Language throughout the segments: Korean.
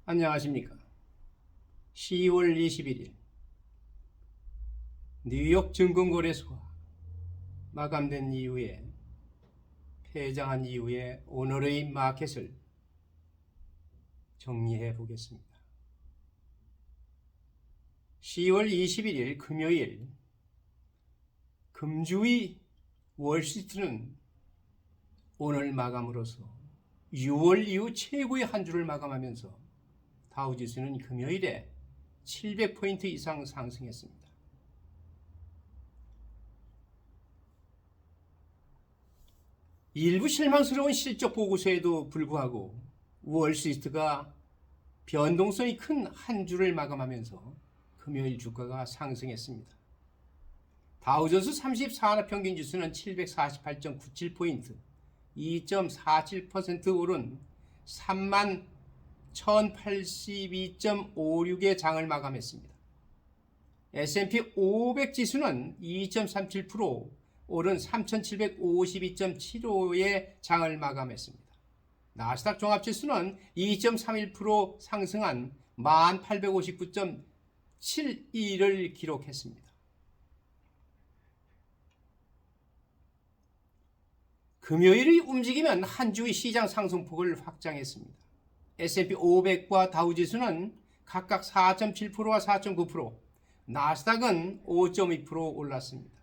안녕하십니까. 10월 21일 뉴욕 증권거래소가 마감된 이후에 폐장한 이후에 오늘의 마켓을 정리해 보겠습니다. 10월 21일 금요일 금주의 월스트리트는 오늘 마감으로서 6월 이후 최고의 한 주를 마감하면서 다우지수는 금요일에 700포인트 이상 상승했습니다. 일부 실망스러운 실적 보고서에도 불구하고 월스트리트가 변동성이 큰 한 주를 마감하면서 금요일 주가가 상승했습니다. 다우존스 34산업평균지수는 748.97포인트, 2.47% 오른 31,082.56의 장을 마감했습니다. S&P 500 지수는 2.37% 오른 3,752.75의 장을 마감했습니다. 나스닥 종합지수는 2.31% 상승한 1859.72를 기록했습니다. 금요일의 움직임은 한 주의 시장 상승폭을 확장했습니다. S&P 500과 다우지수는 각각 4.7%와 4.9%, 나스닥은 5.2% 올랐습니다.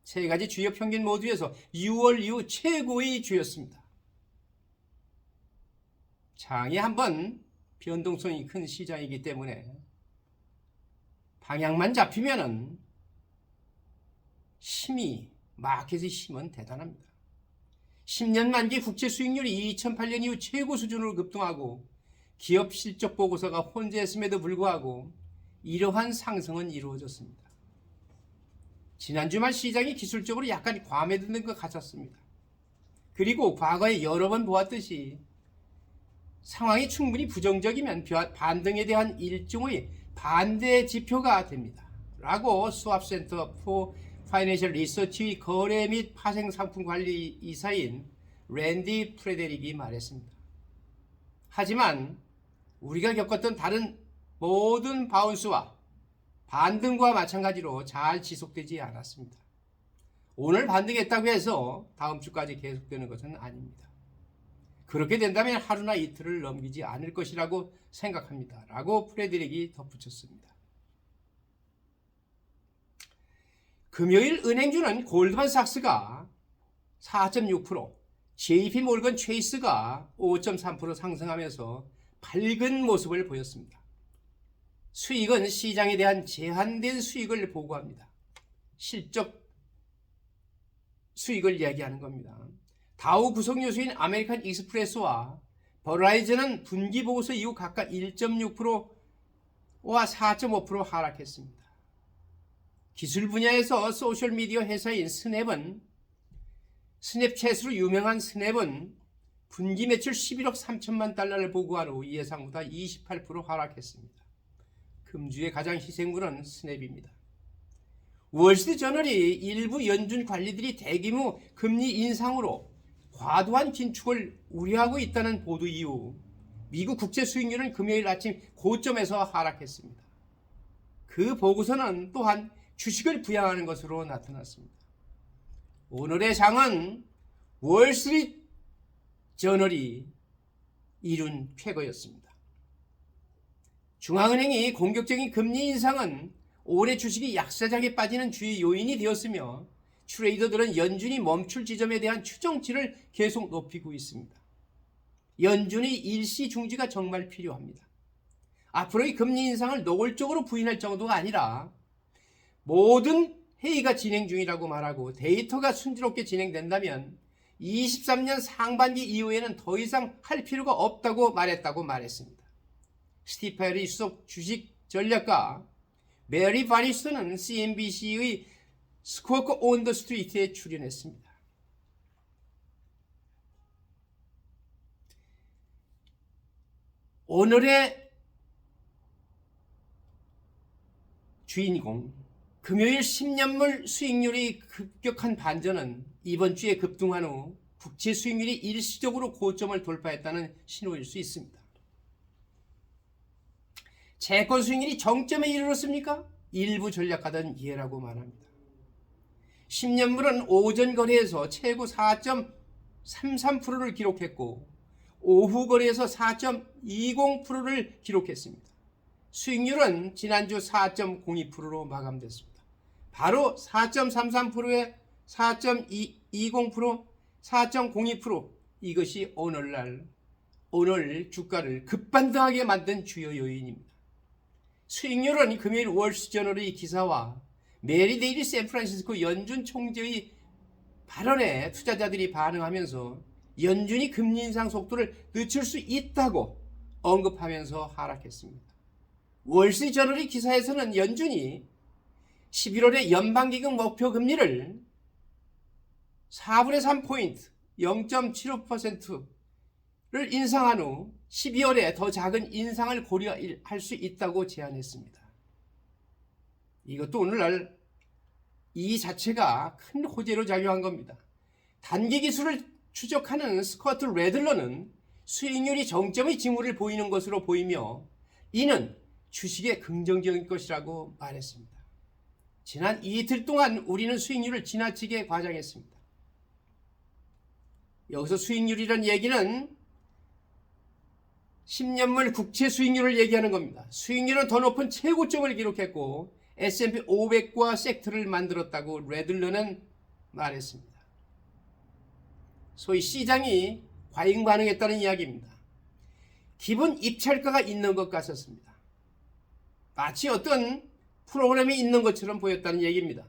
세 가지 주요 평균 모두에서 6월 이후 최고의 주였습니다. 장이 한번 변동성이 큰 시장이기 때문에 방향만 잡히면은 마켓의 힘은 대단합니다. 10년 만기 국채 수익률이 2008년 이후 최고 수준으로 급등하고 기업 실적 보고서가 혼재했음에도 불구하고 이러한 상승은 이루어졌습니다. 지난 주말 시장이 기술적으로 약간 과매도된 것 같았습니다. 그리고 과거에 여러 번 보았듯이 상황이 충분히 부정적이면 반등에 대한 일종의 반대 지표가 됩니다. 라고 수압센터 포 파이낸셜 리서치 거래 및 파생 상품 관리 이사인 랜디 프레데릭이 말했습니다. 하지만 우리가 겪었던 다른 모든 바운스와 반등과 마찬가지로 잘 지속되지 않았습니다. 오늘 반등했다고 해서 다음 주까지 계속되는 것은 아닙니다. 그렇게 된다면 하루나 이틀을 넘기지 않을 것이라고 생각합니다. 라고 프레데릭이 덧붙였습니다. 금요일 은행주는 골드만삭스가 4.6%, JP모건 체이스가 5.3% 상승하면서 밝은 모습을 보였습니다. 수익은 시장에 대한 제한된 수익을 보고합니다. 실적 수익을 이야기하는 겁니다. 다우 구성 요소인 아메리칸 익스프레스와 버라이즌은 분기 보고서 이후 각각 1.6%와 4.5% 하락했습니다. 기술 분야에서 소셜미디어 회사인 스냅챗으로 유명한 스냅은 분기 매출 11억 3천만 달러를 보고한 후 예상보다 28% 하락했습니다. 금주의 가장 희생물은 스냅입니다. 월스트리트 저널이 일부 연준 관리들이 대규모 금리 인상으로 과도한 긴축을 우려하고 있다는 보도 이후 미국 국채 수익률은 금요일 아침 고점에서 하락했습니다. 그 보고서는 또한 주식을 부양하는 것으로 나타났습니다. 오늘의 장은 월스트리트 저널이 이룬 쾌거였습니다. 중앙은행이 공격적인 금리 인상은 올해 주식이 약세장에 빠지는 주요 요인이 되었으며 트레이더들은 연준이 멈출 지점에 대한 추정치를 계속 높이고 있습니다. 연준의 일시 중지가 정말 필요합니다. 앞으로의 금리 인상을 노골적으로 부인할 정도가 아니라 모든 회의가 진행 중이라고 말하고 데이터가 순조롭게 진행된다면 23년 상반기 이후에는 더 이상 할 필요가 없다고 말했습니다. 스티펠리 수석 주식 전략가 메리 바니스터는 CNBC의 스쿼크 온 더 스트리트에 출연했습니다. 오늘의 주인공 금요일 10년물 수익률이 급격한 반전은 이번 주에 급등한 후 국채 수익률이 일시적으로 고점을 돌파했다는 신호일 수 있습니다. 채권 수익률이 정점에 이르렀습니까? 일부 전략가들은 예라고 말합니다. 10년물은 오전 거래에서 최고 4.33%를 기록했고 오후 거래에서 4.20%를 기록했습니다. 수익률은 지난주 4.02%로 마감됐습니다. 바로 4.33%에 4.20%, 4.02% 이것이 오늘 주가를 급반등하게 만든 주요 요인입니다. 수익률은 금요일 월스트리트저널의 기사와 메리 데일리 샌프란시스코 연준 총재의 발언에 투자자들이 반응하면서 연준이 금리 인상 속도를 늦출 수 있다고 언급하면서 하락했습니다. 월스트리트저널의 기사에서는 연준이 11월에 연방기금 목표 금리를 4분의 3포인트 0.75%를 인상한 후 12월에 더 작은 인상을 고려할 수 있다고 제안했습니다. 이것도 오늘날 이 자체가 큰 호재로 작용한 겁니다. 단기 기술을 추적하는 스코트 레들러는 수익률이 정점의 징후를 보이는 것으로 보이며 이는 주식에 긍정적인 것이라고 말했습니다. 지난 이틀 동안 우리는 수익률을 지나치게 과장했습니다. 여기서 수익률이란 얘기는 10년물 국채 수익률을 얘기하는 겁니다. 수익률은 더 높은 최고점을 기록했고 S&P 500과 섹터를 만들었다고 레들러는 말했습니다. 소위 시장이 과잉 반응했다는 이야기입니다. 기본 입찰가가 있는 것 같았습니다. 마치 어떤 프로그램이 있는 것처럼 보였다는 얘기입니다.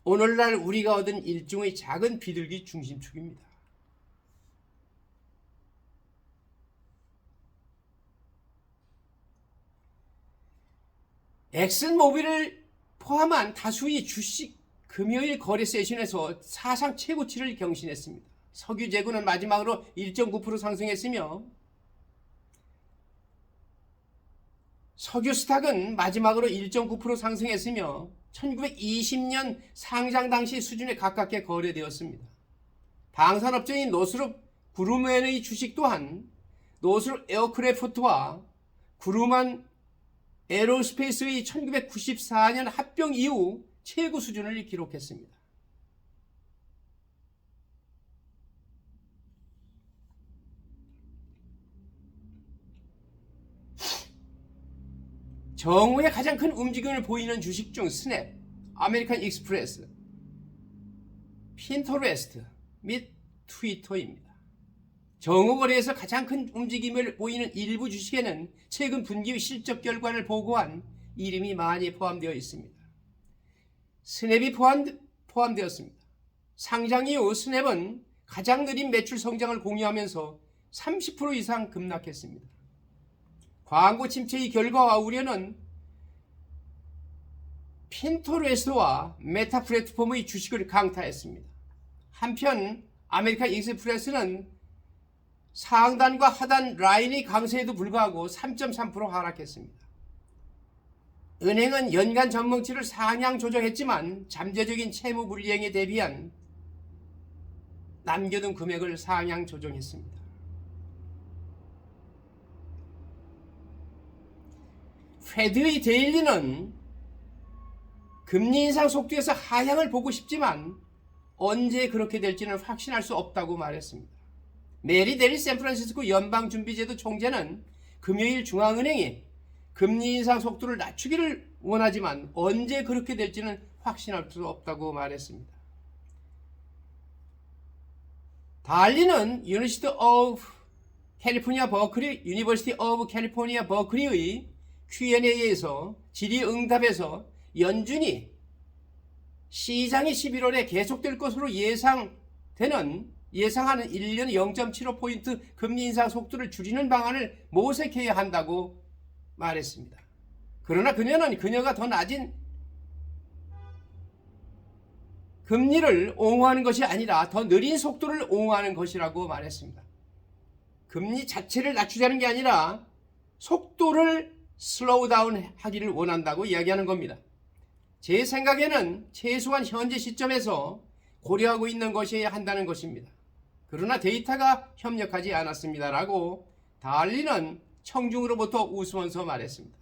오늘날 우리가 얻은 일종의 작은 비둘기 중심축입니다. 엑슨모빌을 포함한 다수의 주식 금요일 거래 세션에서 사상 최고치를 경신했습니다. 석유 재고는 마지막으로 1.9% 상승했으며 석유 스탁은 마지막으로 1.9% 상승했으며 1920년 상장 당시 수준에 가깝게 거래되었습니다. 방산업체인 노스롭 그루먼의 주식 또한 노스롭 에어크래프트와 그루먼 에로스페이스의 1994년 합병 이후 최고 수준을 기록했습니다. 정오에 가장 큰 움직임을 보이는 주식 중 스냅, 아메리칸 익스프레스, 핀터레스트 및 트위터입니다. 정오 거래에서 가장 큰 움직임을 보이는 일부 주식에는 최근 분기 실적 결과를 보고한 이름이 많이 포함되어 있습니다. 스냅이 포함되었습니다. 상장 이후 스냅은 가장 느린 매출 성장을 공유하면서 30% 이상 급락했습니다. 광고 침체의 결과와 우려는 핀터레스트와 메타 플랫폼의 주식을 강타했습니다. 한편 아메리칸 익스프레스는 상단과 하단 라인의 강세에도 불구하고 3.3% 하락했습니다. 은행은 연간 전망치를 상향 조정했지만 잠재적인 채무 불이행에 대비한 남겨둔 금액을 상향 조정했습니다. 페드의 데일리는 금리 인상 속도에서 하향을 보고 싶지만 언제 그렇게 될지는 확신할 수 없다고 말했습니다. 메리 데일리 샌프란시스코 연방준비제도 총재는 금요일 중앙은행이 금리 인상 속도를 낮추기를 원하지만 언제 그렇게 될지는 확신할 수 없다고 말했습니다. 달리는 유니버시티 오브 캘리포니아 버클리의 Q&A에서 질의응답에서 연준이 시장이 11월에 계속될 것으로 예상하는 1년 0.75포인트 금리 인상 속도를 줄이는 방안을 모색해야 한다고 말했습니다. 그러나 그녀가 더 낮은 금리를 옹호하는 것이 아니라 더 느린 속도를 옹호하는 것이라고 말했습니다. 금리 자체를 낮추자는 게 아니라 속도를 슬로우 다운 하기를 원한다고 이야기하는 겁니다. 제 생각에는 최소한 현재 시점에서 고려하고 있는 것이어야 한다는 것입니다. 그러나 데이터가 협력하지 않았습니다라고 달리는 청중으로부터 웃으면서 말했습니다.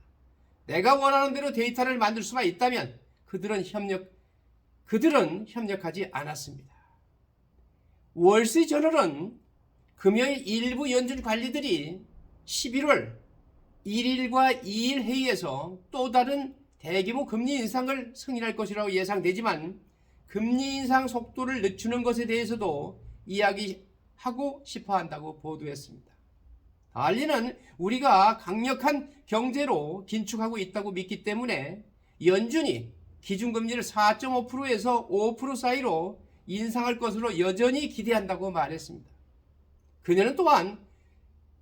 내가 원하는 대로 데이터를 만들 수만 있다면 그들은 협력하지 않았습니다. 월스트리트저널은 금요일 일부 연준 관리들이 11월 1일과 2일 회의에서 또 다른 대규모 금리 인상을 승인할 것이라고 예상되지만 금리 인상 속도를 늦추는 것에 대해서도 이야기하고 싶어 한다고 보도했습니다. 달리는 우리가 강력한 경제로 긴축하고 있다고 믿기 때문에 연준이 기준금리를 4.5%에서 5% 사이로 인상할 것으로 여전히 기대한다고 말했습니다. 그녀는 또한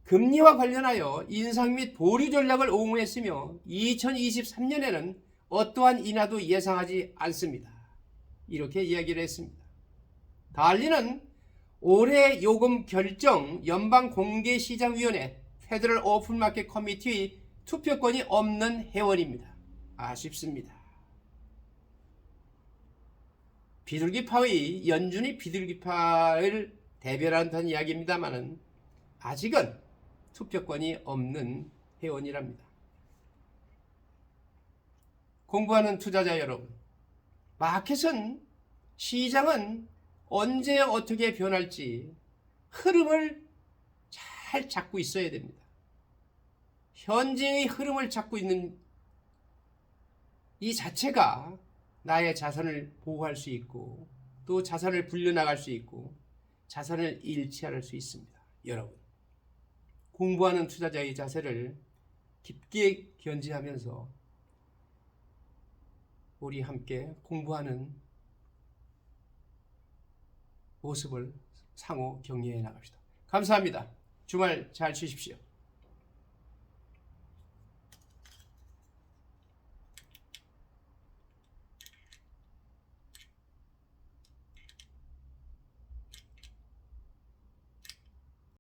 금리와 관련하여 인상 및 보류 전략을 옹호했으며 2023년에는 어떠한 인하도 예상하지 않습니다. 이렇게 이야기를 했습니다. 달리는 올해 요금 결정 연방공개시장위원회 페더럴 오픈마켓 커미티의 투표권이 없는 회원입니다. 아쉽습니다. 비둘기파의 연준이 비둘기파를 대변한다는 이야기입니다만 아직은 투표권이 없는 회원이랍니다. 공부하는 투자자 여러분, 마켓은 시장은 언제 어떻게 변할지 흐름을 잘 잡고 있어야 됩니다. 현재의 흐름을 잡고 있는 이 자체가 나의 자산을 보호할 수 있고 또 자산을 불려나갈 수 있고 자산을 잃지 수 있습니다. 여러분, 공부하는 투자자의 자세를 깊게 견지하면서 우리 함께 공부하는 모습을 상호 격려해 나갑시다. 감사합니다. 주말 잘 쉬십시오.